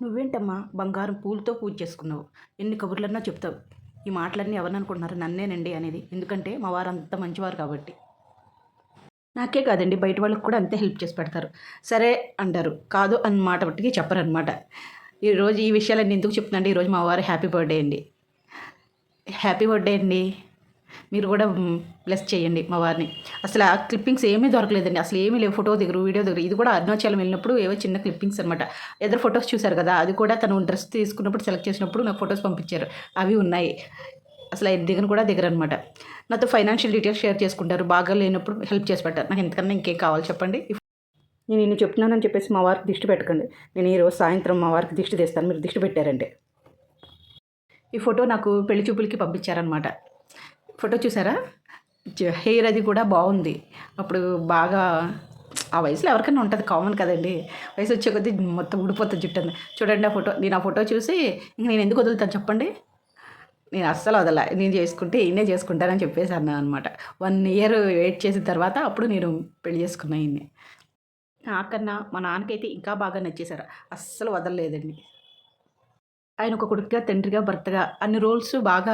నువ్వేంటమ్మా బంగారం పూలతో పూజ చేసుకున్నావు, ఎన్ని కబుర్లన్నా చెప్తావు. ఈ మాటలన్నీ ఎవరిని అనుకుంటున్నారు? నన్నేనండి అనేది. ఎందుకంటే మా వారు అంత మంచివారు కాబట్టి. నాకే కాదండి, బయట వాళ్ళకి కూడా అంతే హెల్ప్ చేసి పెడతారు. సరే అంటారు, కాదు అన్నమాట బట్టికి చెప్పరనమాట. ఈరోజు ఈ విషయాలన్నీ ఎందుకు చెప్తుందండి? ఈరోజు మా వారు హ్యాపీ బర్త్డే అండి. హ్యాపీ బర్త్డే అండి. మీరు కూడా బ్లెస్ చేయండి మా వారిని. అసలు ఆ క్లిప్పింగ్స్ ఏమీ దొరకలేదండి, అసలు ఏమీ లేవు. ఫోటో దిగరు, వీడియో దిగరు. ఇది కూడా అరుణాచలం వెళ్ళినప్పుడు ఏవో చిన్న క్లిప్పింగ్స్ అనమాట. ఎదురు ఫొటోస్ చూశారు కదా, అది కూడా తను డ్రెస్ తీసుకున్నప్పుడు సెలెక్ట్ చేసినప్పుడు నాకు ఫొటోస్ పంపించారు, అవి ఉన్నాయి. అసలు అది దిగను కూడా దిగరనమాట. నాతో ఫైనాన్షియల్ డీటెయిల్స్ షేర్ చేసుకుంటారు, బాగా లేనప్పుడు హెల్ప్ చేసి పెట్టారు. నాకు ఇంతకన్నా ఇంకేం కావాలి చెప్పండి? నేను ఇన్ని చెప్తున్నానని చెప్పేసి మా వారికి దిష్టి పెట్టకండి. నేను ఈరోజు సాయంత్రం మా వారికి దిష్టి తీస్తాను, మీరు దిష్టి పెట్టారంటే. ఈ ఫోటో నాకు పెళ్లి చూపులకి పంపించారనమాట. ఫోటో చూసారా? హెయిర్ అది కూడా బాగుంది. అప్పుడు బాగా ఆ వయసులో ఎవరికైనా ఉంటుంది, కామన్ కదండి. వయసు వచ్చే కొద్దీ మొత్తం ఊడిపోతుంది జుట్టు అంది. చూడండి ఆ ఫోటో. నేను ఆ ఫోటో చూసి ఇంక నేను ఎందుకు వదులుతాను చెప్పండి? నేను అస్సలు వదల, నేను చేసుకుంటే ఈయనే చేసుకుంటానని చెప్పేసి అన్నాను అనమాట. 1 ఇయర్ వెయిట్ చేసిన తర్వాత అప్పుడు నేను పెళ్లి చేసుకున్నా ఈయన్ని. నాకన్నా మా నాన్నకైతే ఇంకా బాగా నచ్చేశారు, అస్సలు వదలలేదండి. ఆయన ఒక కొడుకుగా, తండ్రిగా, భర్తగా అన్ని రోల్స్ బాగా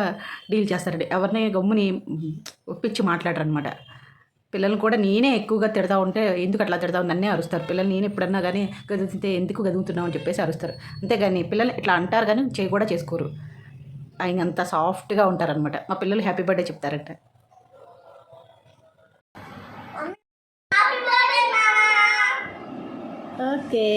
డీల్ చేస్తారండి. ఎవరిని గమ్ముని ఒప్పించి మాట్లాడరనమాట. పిల్లల్ని కూడా నేనే ఎక్కువగా తిడతా ఉంటే, ఎందుకు అట్లా తిడతావు, నన్నే అరుస్తారు పిల్లలు. నేను ఎప్పుడన్నా కానీ గదిగితే ఎందుకు గదుగుతున్నావు అని చెప్పేసి అరుస్తారు. అంతేగాని పిల్లలు ఇట్లా అంటారు కానీ చేయి కూడా చేసుకోరు. ఆయన అంత సాఫ్ట్గా ఉంటారనమాట. మా పిల్లలు హ్యాపీ బర్త్డే చెప్తారంట. ఓకే.